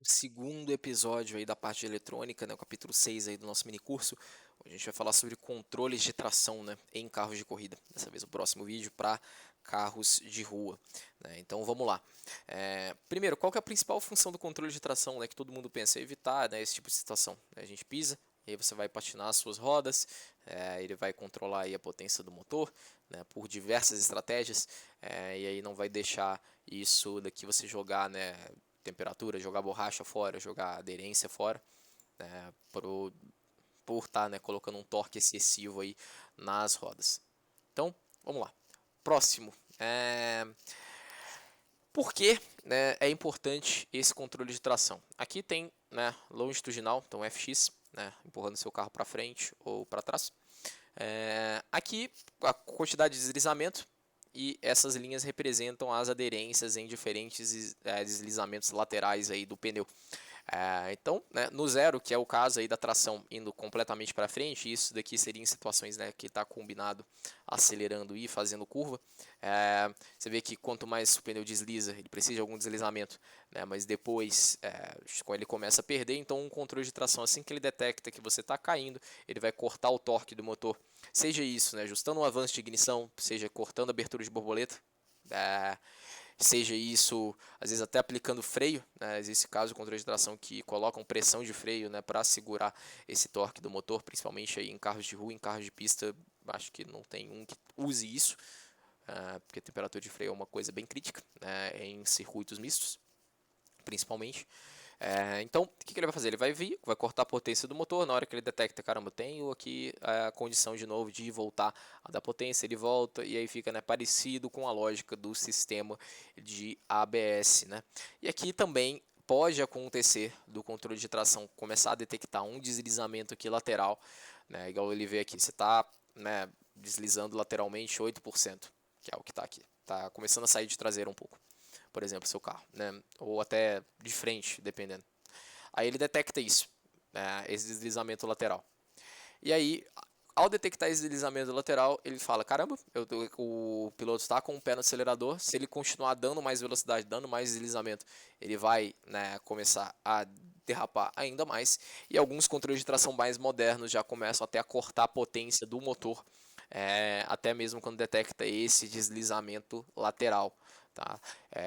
segundo episódio aí da parte de eletrônica, né, o capítulo 6 aí do nosso mini curso, onde a gente vai falar sobre controles de tração, né, em carros de corrida. Dessa vez o próximo vídeo para carros de rua, né? Então vamos lá. Primeiro, qual que é a principal função do controle de tração, né, que todo mundo pensa? É evitar, né, esse tipo de situação, né? A gente pisa, e aí você vai patinar as suas rodas, ele vai controlar aí a potência do motor, né, por diversas estratégias, e aí não vai deixar isso daqui você jogar, né, temperatura, jogar borracha fora, jogar aderência fora, né, por estar, né, colocando um torque excessivo aí nas rodas. Então, vamos lá. Próximo. Por que, né, é importante esse controle de tração? Aqui tem, né, longitudinal, então FX, né, empurrando seu carro para frente ou para trás. Aqui a quantidade de deslizamento, e essas linhas representam as aderências em diferentes deslizamentos laterais aí do pneu. Então, né, no zero, que é o caso aí da tração indo completamente para frente, isso daqui seria em situações, né, que está combinado acelerando e fazendo curva. Você vê que quanto mais o pneu desliza, ele precisa de algum deslizamento, né, mas depois ele começa a perder, então um controle de tração, assim que ele detecta que você está caindo, ele vai cortar o torque do motor, seja isso, né, ajustando o avanço de ignição, seja cortando a abertura de borboleta, seja isso, às vezes até aplicando freio, né? Existe caso de controle de tração que colocam pressão de freio, né, para segurar esse torque do motor, principalmente aí em carros de rua, em carros de pista, acho que não tem um que use isso, porque a temperatura de freio é uma coisa bem crítica, né, em circuitos mistos, principalmente. Então, o que ele vai fazer? Ele vai vir, vai cortar a potência do motor. Na hora que ele detecta, caramba, tenho aqui a condição de novo de voltar a dar potência, ele volta e aí fica, né, parecido com a lógica do sistema de ABS, né? E aqui também pode acontecer do controle de tração começar a detectar um deslizamento aqui lateral, né? Igual ele vê aqui, você está, né, deslizando lateralmente 8%, que é o que está aqui. Está começando a sair de traseira um pouco, por exemplo, seu carro, né? Ou até de frente, dependendo. Aí ele detecta isso, né? Esse deslizamento lateral. E aí, ao detectar esse deslizamento lateral, ele fala: caramba, o piloto está com o pé no acelerador. Se ele continuar dando mais velocidade, dando mais deslizamento, ele vai, né, começar a derrapar ainda mais. E alguns controles de tração mais modernos já começam até a cortar a potência do motor, até mesmo quando detecta esse deslizamento lateral. Tá?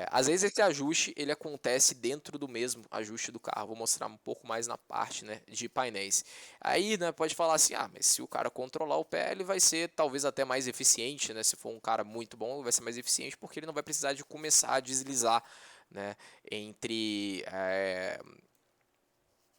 Às vezes esse ajuste ele acontece dentro do mesmo ajuste do carro. Vou mostrar um pouco mais na parte, né, de painéis. Aí, né, pode falar assim, mas se o cara controlar o pé, ele vai ser talvez até mais eficiente, né? Se for um cara muito bom, ele vai ser mais eficiente porque ele não vai precisar de começar a deslizar, né, entre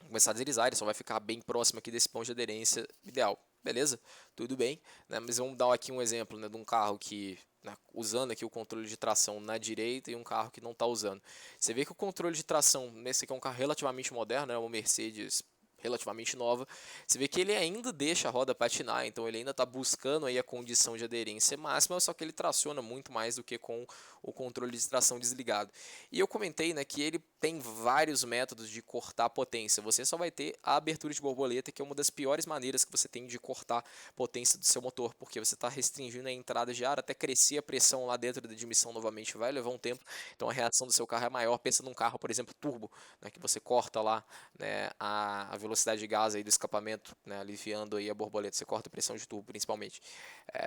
começar a deslizar, ele só vai ficar bem próximo aqui desse ponto de aderência ideal. Beleza? Tudo bem, né? Mas vamos dar aqui um exemplo, né, de um carro que, né, usando aqui o controle de tração na direita e um carro que não está usando. Você vê que o controle de tração, nesse aqui é um carro relativamente moderno, né, uma Mercedes relativamente nova, você vê que ele ainda deixa a roda patinar, então ele ainda está buscando aí a condição de aderência máxima, só que ele traciona muito mais do que com o controle de tração desligado. E eu comentei, né, que ele tem vários métodos de cortar a potência. Você só vai ter a abertura de borboleta, que é uma das piores maneiras que você tem de cortar a potência do seu motor, porque você está restringindo a entrada de ar até crescer a pressão lá dentro da admissão novamente, vai levar um tempo, então a reação do seu carro é maior. Pensa num carro, por exemplo, turbo, né, que você corta lá, né, a velocidade de gás aí do escapamento, né, aliviando aí a borboleta, você corta a pressão de turbo principalmente.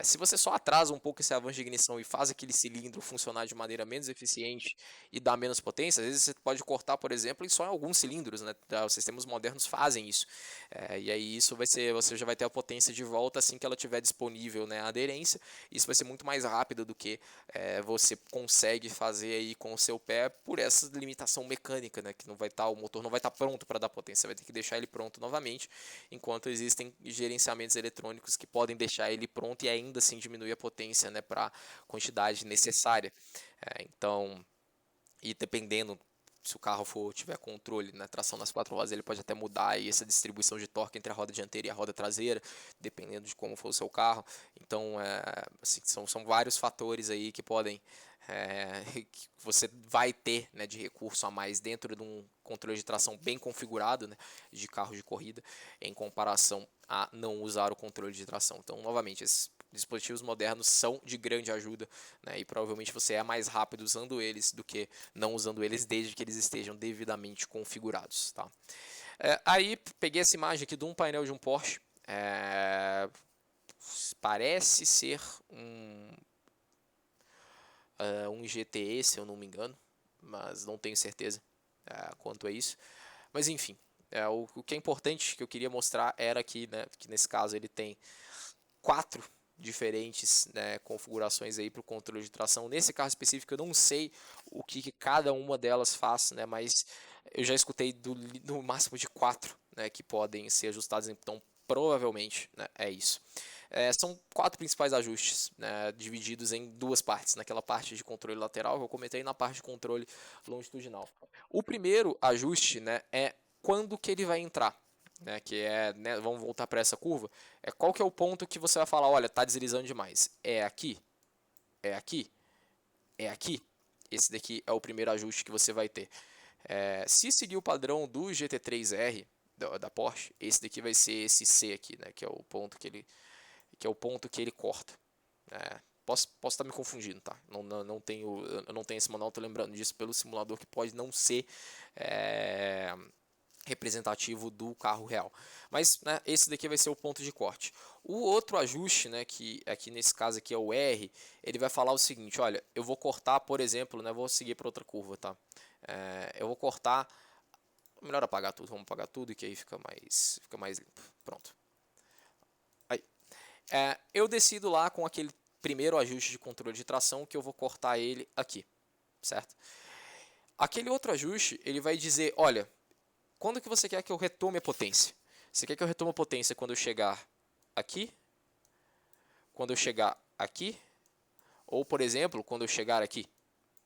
Se você só atrasa um pouco esse avanço de ignição e faz aquele cilindro funcionar de maneira menos eficiente e dar menos potência, às vezes você pode cortar, por exemplo, só em alguns cilindros, né? Os sistemas modernos fazem isso. E aí isso vai ser, você já vai ter a potência de volta assim que ela estiver disponível, né, a aderência. Isso vai ser muito mais rápido do que você consegue fazer aí com o seu pé por essa limitação mecânica, né? Que não vai estar, o motor não vai estar pronto para dar potência, você vai ter que deixar ele pronto novamente, enquanto existem gerenciamentos eletrônicos que podem deixar ele pronto e ainda assim diminuir a potência, né, para a quantidade necessária. Então, e dependendo se o carro tiver controle na tração nas quatro rodas, ele pode até mudar aí essa distribuição de torque entre a roda dianteira e a roda traseira, dependendo de como for o seu carro. Então, assim, são vários fatores aí que podem que você vai ter, né, de recurso a mais dentro de um controle de tração bem configurado, né, de carro de corrida, em comparação a não usar o controle de tração. Então, novamente, esses dispositivos modernos são de grande ajuda, né, e provavelmente você é mais rápido usando eles do que não usando eles, desde que eles estejam devidamente configurados. Tá? Aí peguei essa imagem aqui de um painel de um Porsche. Parece ser um GTE, se eu não me engano, mas não tenho certeza quanto a isso. Mas enfim, o que é importante que eu queria mostrar era que, né, que nesse caso ele tem 4 diferentes, né, configurações aí para o controle de tração. Nesse carro específico eu não sei o que cada uma delas faz, né, mas eu já escutei do máximo de 4, né, que podem ser ajustados, então provavelmente, né, é isso. São 4 principais ajustes, né, divididos em 2 partes, naquela parte de controle lateral que eu comentei e na parte de controle longitudinal. O primeiro ajuste, né, é quando que ele vai entrar, né, que é, né, vamos voltar para essa curva, qual que é o ponto que você vai falar, olha, está deslizando demais, é aqui, é aqui, é aqui, esse daqui é o primeiro ajuste que você vai ter. Se seguir o padrão do GT3R da Porsche, esse daqui vai ser esse C aqui, né, que é o ponto que ele corta. Posso estar me confundindo, tá? Não tenho, eu não tenho esse manual, estou lembrando disso pelo simulador, que pode não ser representativo do carro real. Mas, né, esse daqui vai ser o ponto de corte. O outro ajuste, né, que aqui nesse caso aqui é o R, ele vai falar o seguinte, olha, eu vou cortar, por exemplo, né, vou seguir para outra curva, tá? Eu vou cortar, melhor apagar tudo, vamos apagar tudo, que aí fica mais limpo. Pronto. Aí. Eu decido lá com aquele primeiro ajuste de controle de tração que eu vou cortar ele aqui, certo? Aquele outro ajuste, ele vai dizer, olha, quando que você quer que eu retome a potência? Você quer que eu retome a potência quando eu chegar aqui? Quando eu chegar aqui? Ou, por exemplo, quando eu chegar aqui?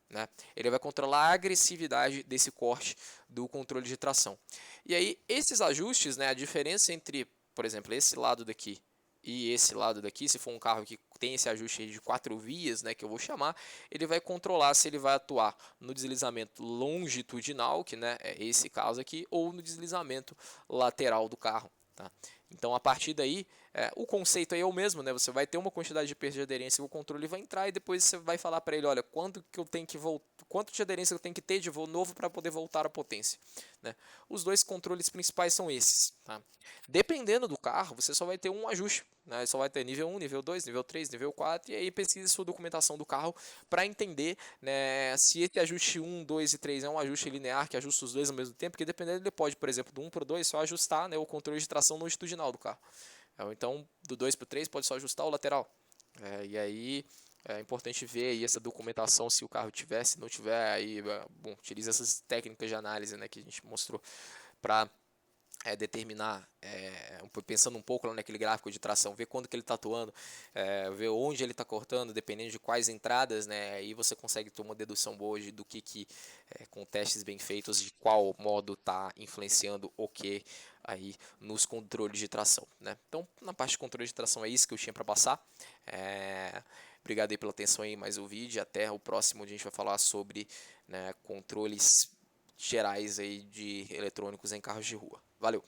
Né? Ele vai controlar a agressividade desse corte do controle de tração. E aí, esses ajustes, né, a diferença entre, por exemplo, esse lado daqui e esse lado daqui, se for um carro que tem esse ajuste de 4 vias, né, que eu vou chamar, ele vai controlar se ele vai atuar no deslizamento longitudinal, que, né, é esse caso aqui, ou no deslizamento lateral do carro. Tá? Então, a partir daí, o conceito aí é o mesmo, né? Você vai ter uma quantidade de perda de aderência que o controle vai entrar e depois você vai falar para ele, olha, quanto de aderência eu tenho que ter de voo novo para poder voltar à potência. Né? Os dois controles principais são esses. Tá? Dependendo do carro, você só vai ter um ajuste. Né? Só vai ter nível 1, nível 2, nível 3, nível 4, e aí pesquise sua documentação do carro para entender, né, se esse ajuste 1, 2 e 3 é um ajuste linear que ajusta os dois ao mesmo tempo, porque dependendo ele pode, por exemplo, do 1 para o 2 só ajustar, né, o controle de tração longitudinal do carro. Então, do 2 para o 3 pode só ajustar o lateral. E aí é importante ver aí essa documentação, se o carro tiver, se não tiver, aí, bom, utiliza essas técnicas de análise, né, que a gente mostrou para determinar, pensando um pouco lá naquele gráfico de tração, ver quando que ele está atuando, ver onde ele está cortando, dependendo de quais entradas, né, aí você consegue ter uma dedução boa do que com testes bem feitos, de qual modo está influenciando o que aí nos controles de tração. Né. Então, na parte de controle de tração é isso que eu tinha para passar. Obrigado aí pela atenção aí, mais o vídeo, até o próximo, onde a gente vai falar sobre, né, controles gerais aí de eletrônicos em carros de rua. Valeu!